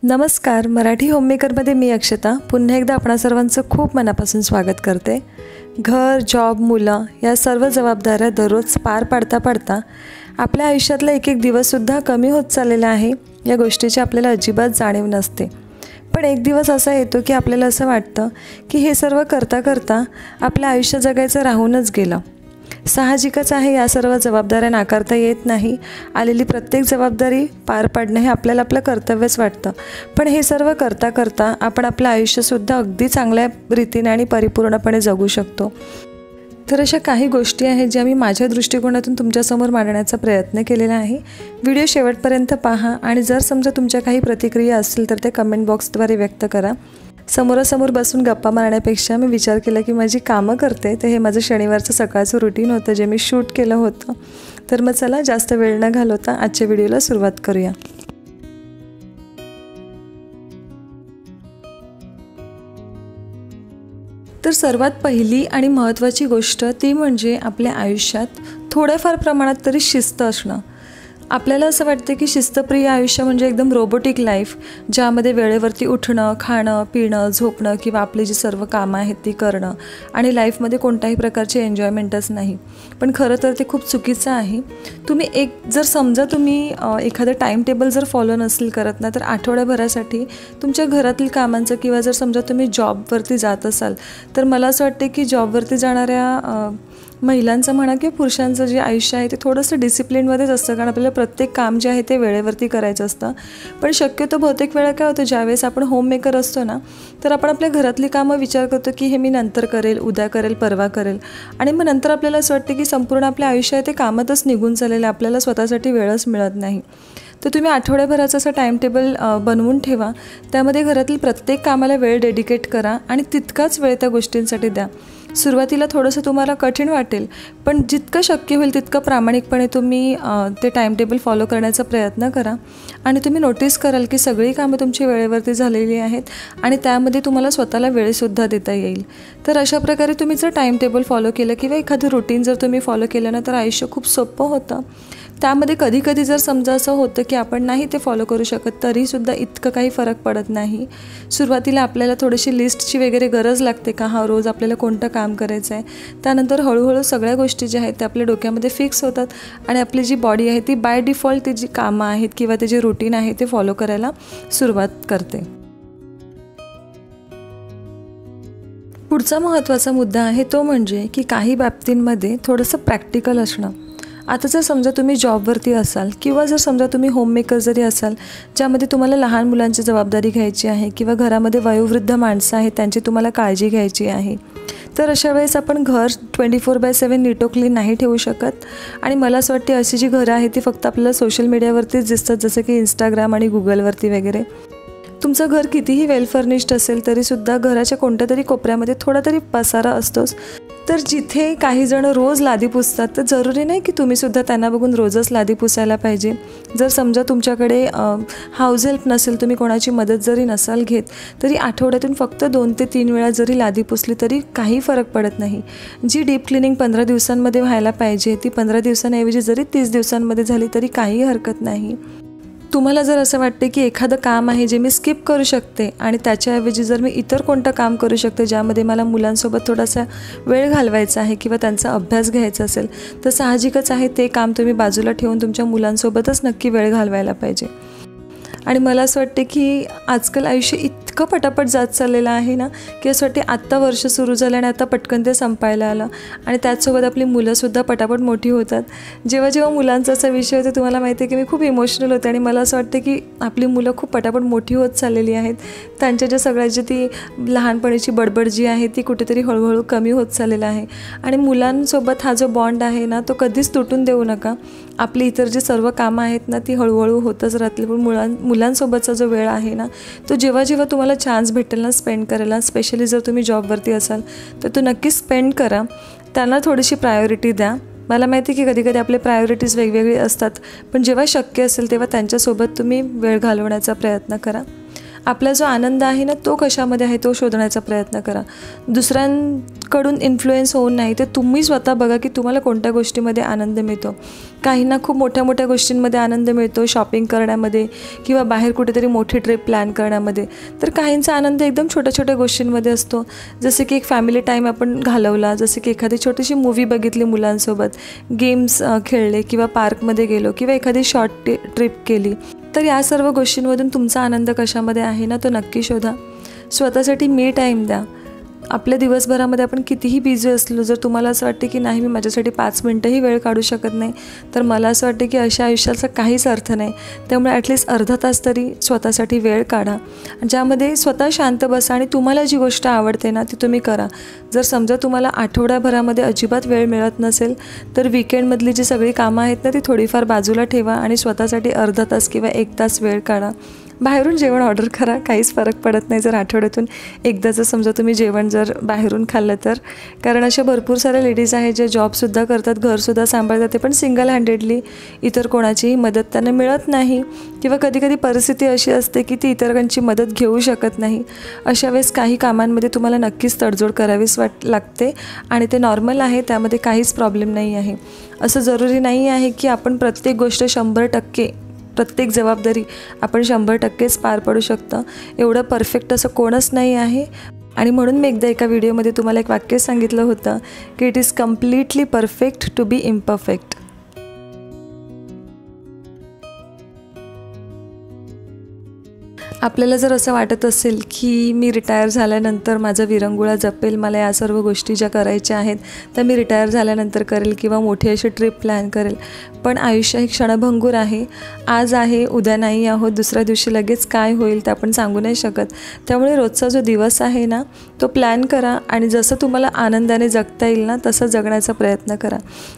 नमस्कार. मराठी होममेकरमध्ये मी अक्षता पुन्हा एकदा आपणा सर्वांचं खूप मनापासून स्वागत करते. घर, जॉब, मुलं या सर्व जबाबदाऱ्या दररोज पार पाडता आपल्या आयुष्यातला एक एक दिवससुद्धा कमी होत चाललेला आहे. या गोष्टीची आपल्याला अजिबात जाणीव नसते. पण एक दिवस असा येतो की आपल्याला असं वाटतं की हे सर्व करता आपलं आयुष्य जगायचं राहूनच गेलं. साहजिकच आहे, या सर्व जबाबदाऱ्या नाकारता येत नाही. आलेली प्रत्येक जबाबदारी पार पाडणं हे आपल्याला आपलं कर्तव्यच वाटतं. पण हे सर्व करता आपण आपलं आयुष्यसुद्धा अगदी चांगल्या रीतीने आणि परिपूर्णपणे जगू शकतो. तर अशा काही गोष्टी आहेत ज्या मी माझ्या दृष्टिकोनातून तुमच्यासमोर मांडण्याचा प्रयत्न केलेला आहे. व्हिडिओ शेवटपर्यंत पहा आणि जर समजा तुमच्या काही प्रतिक्रिया असतील तर ते कमेंट बॉक्सद्वारे व्यक्त करा. समोरासमोर बसून गप्पा मारण्यापेक्षा मी विचार केला की माझी कामं करते ते हे माझं शनिवारचं सकाळचं रुटीन होतं जे मी शूट केलं होतं. तर मग चला जास्त वेळ न घालवता आजच्या व्हिडिओला सुरुवात करूया. तर सर्वात पहिली आणि महत्त्वाची गोष्ट ती म्हणजे आपल्या आयुष्यात थोड्याफार प्रमाणात तरी शिस्त असणं. आपल्याला असं वाटतं की शिस्तप्रिय आयुष्य म्हणजे एकदम रोबोटिक लाईफ, ज्यामध्ये वेळेवरती उठणं, खाणं, पिणं, झोपणं किंवा आपली जी सर्व कामं आहेत ती करणं आणि लाईफमध्ये कोणत्याही प्रकारचे एन्जॉयमेंटच नाही. पण खरं तर ते खूप चुकीचं आहे. तुम्ही जर समजा तुम्ही एखादं टाईम टेबल जर फॉलो नसेल करत ना, तर आठवड्याभरासाठी तुमच्या घरातील कामांचं किंवा जर समजा तुम्ही जॉबवरती जात असाल तर मला असं वाटते की जॉबवरती जाणाऱ्या महिलांचं म्हणा किंवा पुरुषांचं जे आयुष्य आहे ते थोडंसं डिसिप्लिनमध्येच असतं, कारण आपल्याला प्रत्येक काम जे आहे ते वेळेवरती करायचं असतं. पण शक्यतो बहुतेक वेळा काय होतं, ज्यावेळेस आपण होममेकर असतो ना, तर आपण आपल्या घरातली कामं विचार करतो की हे मी नंतर करेल, उद्या करेल, परवा करेल, आणि मग नंतर आपल्याला असं वाटतं की संपूर्ण आपलं आयुष्य आहे ते कामातच निघून चाललेलं, आपल्याला स्वतःसाठी वेळच मिळत नाही. तर तुम्ही आठवड्याभराचं असं टाईम टेबल बनवून ठेवा. त्यामध्ये घरातील प्रत्येक कामाला वेळ डेडिकेट करा आणि तितकाच वेळ त्या गोष्टींसाठी द्या. सुरुवातीला थोडंसं तुम्हाला कठीण वाटेल, पण जितकं शक्य होईल तितकं प्रामाणिकपणे तुम्ही ते टाईम टेबल फॉलो करण्याचा प्रयत्न करा आणि तुम्ही नोटीस कराल की सगळी कामं तुमची वेळेवरती झालेली आहेत आणि त्यामध्ये तुम्हाला स्वतःला वेळसुद्धा देता येईल. तर अशा प्रकारे तुम्ही जर टाईम टेबल फॉलो केलं किंवा एखादं रुटीन जर तुम्ही फॉलो केलं ना, तर आयुष्य खूप सोपं होतं. त्यामध्ये कधी जर समजा असं होतं की आपण नाही ते फॉलो करू शकत, तरीसुद्धा इतकं काही फरक पडत नाही. सुरुवातीला आपल्याला थोडीशी लिस्टची वगैरे गरज लागते का हा रोज आपल्याला कोणतं काम करायचं आहे. त्यानंतर हळूहळू सगळ्या गोष्टी ज्या आहेत त्या आपल्या डोक्यामध्ये फिक्स होतात आणि आपली जी बॉडी आहे ती बाय डिफॉल्ट ती जी कामं आहेत किंवा ते जे रुटीन आहे ते फॉलो करायला सुरुवात करते. पुढचा महत्त्वाचा मुद्दा आहे तो म्हणजे की काही बाबतींमध्ये थोडंसं प्रॅक्टिकल असणं. आता जर समजा तुम्ही जॉबवरती असाल किंवा जर समजा तुम्ही होममेकर जरी असाल, ज्यामध्ये तुम्हाला लहान मुलांची जबाबदारी घ्यायची आहे किंवा घरामध्ये वयोवृद्ध माणसं आहेत त्यांची तुम्हाला काळजी घ्यायची आहे, तर अशा वेळेस आपण घर 24/7 नीटो क्लीन नाही ठेवू शकत. आणि मला असं वाटते अशी जी घरं आहेत ती फक्त आपल्याला सोशल मीडियावरतीच दिसतात, जसं की इंस्टाग्राम आणि गुगलवरती वगैरे. तुमचं घर कितीही वेल फर्निश्ड असेल तरीसुद्धा घराच्या कोणत्या तरी कोपऱ्यामध्ये थोडा तरी पसारा असतोच. तर जिथे काही जण रोज लादी पुसतात, तर जरुरी नाही की तुम्हीसुद्धा त्यांना बघून रोजच लादी पुसायला पाहिजे. जर समजा तुमच्याकडे हाऊस हेल्प नसेल, तुम्ही कोणाची मदत जरी नसाल घेत, तरी आठवड्यातून फक्त 2 ते 3 वेळा जरी लादी पुसली तरी काही फरक पडत नाही. जी डीप क्लिनिंग 15 दिवसांमध्ये व्हायला पाहिजे ती 15 दिवसांऐवजी जरी 30 दिवसांमध्ये झाली तरी काही हरकत नाही. तुम्हाला जर असं वाटते की एखादं काम आहे जे मी स्किप करू शकते आणि त्याच्याऐवजी जर मी इतर कोणतं काम करू शकते ज्यामध्ये मला मुलांसोबत थोडासा वेळ घालवायचा आहे किंवा त्यांचा अभ्यास घ्यायचा असेल, तर साहजिकच आहे ते काम तुम्ही बाजूला ठेवून तुमच्या मुलांसोबतच नक्की वेळ घालवायला पाहिजे. आणि मला असं वाटते की आजकाल आयुष्य इतकं पटापट जात चाललेलं आहे ना, की असं वाटते आत्ता वर्ष सुरू झालं आणि आता पटकन ते संपायला आलं आणि त्याचसोबत आपली मुलंसुद्धा पटापट मोठी होतात. जेव्हा मुलांचा असा विषय होतो, तुम्हाला माहिती आहे की मी खूप इमोशनल होते आणि मला असं वाटतं की आपली मुलं खूप पटापट मोठी होत चाललेली आहेत. त्यांच्या ज्या सगळ्याची ती लहानपणीची बडबड जी आहे ती कुठेतरी हळूहळू कमी होत चाललेलं आहे. आणि मुलांसोबत हा जो बॉन्ड आहे ना तो कधीच तुटून देऊ नका. आपली इतर जी सर्व कामं आहेत ना ती हळूहळू होतच राहतील, पण मुलांसोबतचा जो वेळ आहे ना तो जेव्हा तुम्हाला चान्स भेटेल ना स्पेंड करायला, स्पेशली जर तुम्ही जॉबवरती असाल तर तो नक्कीच स्पेंड करा. त्यांना थोडीशी प्रायोरिटी द्या. मला माहिती आहे की कधी आपले प्रायोरिटीज वेगवेगळे असतात, पण जेव्हा शक्य असेल तेव्हा त्यांच्यासोबत तुम्ही वेळ घालवण्याचा प्रयत्न करा. आपला जो आनंद आहे ना तो कशामध्ये आहे तो शोधण्याचा प्रयत्न करा. दुसऱ्यांकडून इन्फ्लुएन्स होऊन नाही, ते तुम्ही स्वतः बघा की तुम्हाला कोणत्या गोष्टीमध्ये आनंद मिळतो. काहींना खूप मोठ्या मोठ्या गोष्टींमध्ये आनंद मिळतो, शॉपिंग करण्यामध्ये किंवा बाहेर कुठेतरी मोठी ट्रिप प्लॅन करण्यामध्ये. तर काहींचा आनंद एकदम छोट्या छोट्या गोष्टींमध्ये असतो, जसे की एक फॅमिली टाईम आपण घालवला, जसे की एखादी छोटीशी मूव्ही बघितली मुलांसोबत, गेम्स खेळले किंवा पार्कमध्ये गेलो किंवा एखादी शॉर्ट ट्रिप केली. तर या सर्व गोष्टींमधून तुमचा आनंद कशामध्ये आहे ना तो नक्की शोधा. स्वतःसाठी मी टाईम द्या. आपल्या दिवसभरामध्ये आपण कितीही बिझी असलो, जर तुम्हाला असं वाटते की नाही मी माझ्यासाठी 5 मिनटंही वेळ काढू शकत नाही, तर मला असं वाटते की अशा आयुष्याचा काहीच अर्थ नाही. त्यामुळे ॲटलिस्ट अर्धा तास तरी स्वतःसाठी वेळ काढा, ज्यामध्ये स्वतः शांत बसा आणि तुम्हाला जी गोष्ट आवडते ना ती तुम्ही करा. जर समजा तुम्हाला आठवड्याभरामध्ये अजिबात वेळ मिळत नसेल, तर विकेंडमधली जी सगळी कामं आहेत ना ती थोडीफार बाजूला ठेवा आणि स्वतःसाठी अर्धा तास किंवा 1 तास वेळ काढा. बाहेरून जेवण ऑर्डर करा, काहीच फरक पडत नाही जर आठवड्यातून एकदाचं समजा तुम्ही जेवण जर बाहेरून खाल्लं तर. कारण अशा भरपूर साऱ्या लेडीज आहेत जे जॉबसुद्धा करतात, घरसुद्धा सांभाळतात, ते पण सिंगल हँडेडली. इतर कोणाचीही मदत त्यांना मिळत नाही किंवा कधीकधी परिस्थिती अशी असते की ती इतरांची मदत घेऊ शकत नाही. अशा वेळेस काही कामांमध्ये तुम्हाला नक्कीच तडजोड करावीच लागते आणि ते नॉर्मल आहे, त्यामध्ये काहीच प्रॉब्लेम नाही आहे. असं जरुरी नाही आहे की आपण प्रत्येक गोष्ट 100%, प्रत्येक जबाबदारी आपण 100%च पार पडू शकतं. एवढं परफेक्ट असं कोणच नाही आहे. आणि म्हणून मी एकदा एका व्हिडिओमध्ये तुम्हाला एक वाक्य सांगितलं होतं की it is completely perfect to be imperfect. आपल्याला जर असं वाटत असेल की मी रिटायर झाल्यानंतर माझा विरंगुळा जपेल, मला या सर्व गोष्टी ज्या करायच्या आहेत त्या मी रिटायर झाल्यानंतर करेल किंवा मोठी अशी ट्रिप प्लॅन करेल, पण आयुष्य हे क्षणभंगूर आहे. आज आहे, उद्या नाही आहोत, दुसऱ्या दिवशी लगेच काय होईल ते आपण सांगू नाही शकत. त्यामुळे रोजचा जो दिवस आहे ना तो प्लॅन करा आणि जसं तुम्हाला आनंदाने जगता येईल ना तसं जगण्याचा प्रयत्न करा.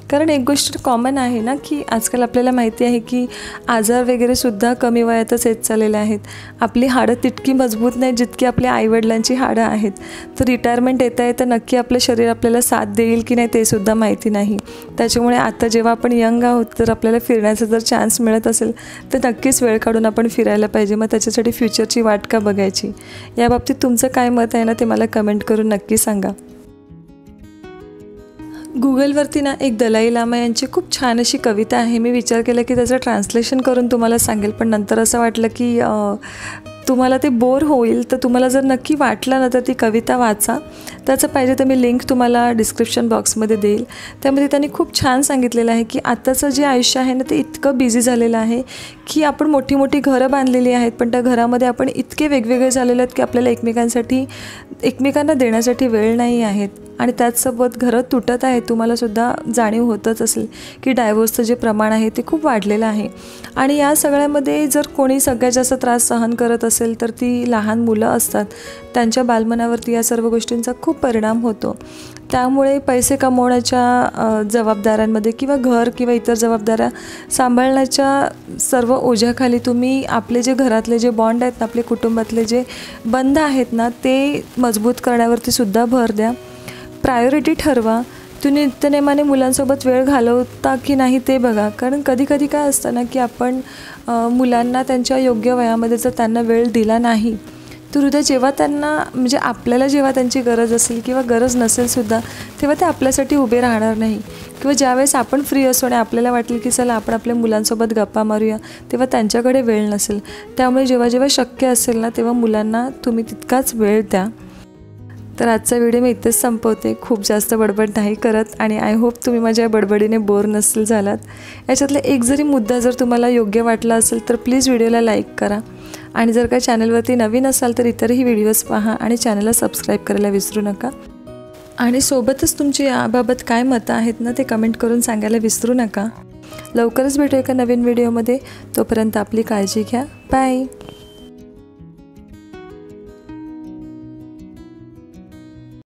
कारण एक गोष्ट कॉमन आहे ना की आजकाल आपल्याला माहिती आहे की आजार वगैरेसुद्धा कमी वयातच येत चाललेले आहेत. आपली हाडं तितकी मजबूत नाही जितकी आपल्या आईवडिलांची हाडं आहेत. तर रिटायरमेंट येता येतं नक्की आपलं शरीर आपल्याला साथ देईल की नाही ते सुद्धा माहिती नाही. त्याच्यामुळे आता जेव्हा आपण यंग आहोत तर आपल्याला फिरण्याचा जर चान्स मिळत असेल तर नक्कीच वेळ काढून आपण फिरायला पाहिजे. मग त्याच्यासाठी फ्युचरची वाट का बघायची. याबाबतीत तुमचं काय मत आहे ना ते मला कमेंट करून नक्की सांगा. गुगलवरती ना एक दलाई लामा यांची खूप छान अशी कविता आहे. मी विचार केला की त्याचं ट्रान्सलेशन करून तुम्हाला सांगेल, पण नंतर असं वाटलं की तुम्हाला ते बोर होईल. तर तुम्हाला जर नक्की वाटलं ना तर ती कविता वाचा. त्याचं पाहिजे तर मी लिंक तुम्हाला डिस्क्रिप्शन बॉक्समध्ये देईल. त्यामध्ये त्यांनी खूप छान सांगितलेलं आहे की आत्ताचं जे आयुष्य आहे ना ते इतकं बिझी झालेलं आहे की आपण मोठी मोठी घरं बांधलेली आहेत, पण त्या घरामध्ये आपण इतके वेगवेगळे झालेले आहेत की आपल्याला एकमेकांना देण्यासाठी वेळ नाही आहेत. आणि त्याचसोबत घरं तुटत आहेत. तुम्हालासुद्धा जाणीव होतच असेल की डायव्होर्सचं जे प्रमाण आहे ते खूप वाढलेलं आहे. आणि या सगळ्यामध्ये जर कोणी सगळ्यात जास्त त्रास सहन करत असेल तर ती लहान मुलं असतात. त्यांच्या बालमनावरती या सर्व गोष्टींचा खूप परिणाम होतो. त्यामुळे पैसे कमवण्याच्या जबाबदाऱ्यांमध्ये किंवा घर किंवा इतर जबाबदाऱ्या सांभाळण्याच्या सर्व ओझ्याखाली तुम्ही आपले जे घरातले जे बॉन्ड आहेत ना, आपले कुटुंबातले जे बंध आहेत ना ते मजबूत करण्यावरती सुद्धा भर द्या. प्रायोरिटी ठरवा. तुम्ही नित्यनेमाने मुलांसोबत वेळ घालवता की नाही ते बघा. कारण कधी कधी काय असतं ना की आपण मुलांना त्यांच्या योग्य वयामध्ये जर त्यांना वेळ दिला नाही तर उद्या जेव्हा त्यांना म्हणजे आपल्याला जेव्हा त्यांची गरज असेल किंवा गरज नसेलसुद्धा तेव्हा ते आपल्यासाठी उभे राहणार नाही. किंवा ज्यावेळेस आपण फ्री असू आणि आपल्याला वाटेल की चला आपण आपल्या मुलांसोबत गप्पा मारूया तेव्हा त्यांच्याकडे वेळ नसेल. त्यामुळे जेव्हा जेव्हा शक्य असेल ना तेव्हा मुलांना तुम्ही तितकाच वेळ द्या. तर आजचा व्हिडिओ मी इथेच संपवते. खूप जास्त बडबड नाही करत आणि आय होप तुम्ही माझ्या बडबडीने बोर नसेल झालात. याच्यातला एक जरी मुद्दा जर तुम्हाला योग्य वाटला असेल तर प्लीज व्हिडिओला लाईक करा. आणि जर का चॅनलवरती नवीन असाल तर इतरही व्हिडिओज पहा आणि चॅनलला सबस्क्राईब करायला विसरू नका. आणि सोबतच तुमची याबाबत काय मतं आहेत ना ते कमेंट करून सांगायला विसरू नका. लवकरच भेटू एका नवीन व्हिडिओमध्ये. तोपर्यंत आपली काळजी घ्या. बाय.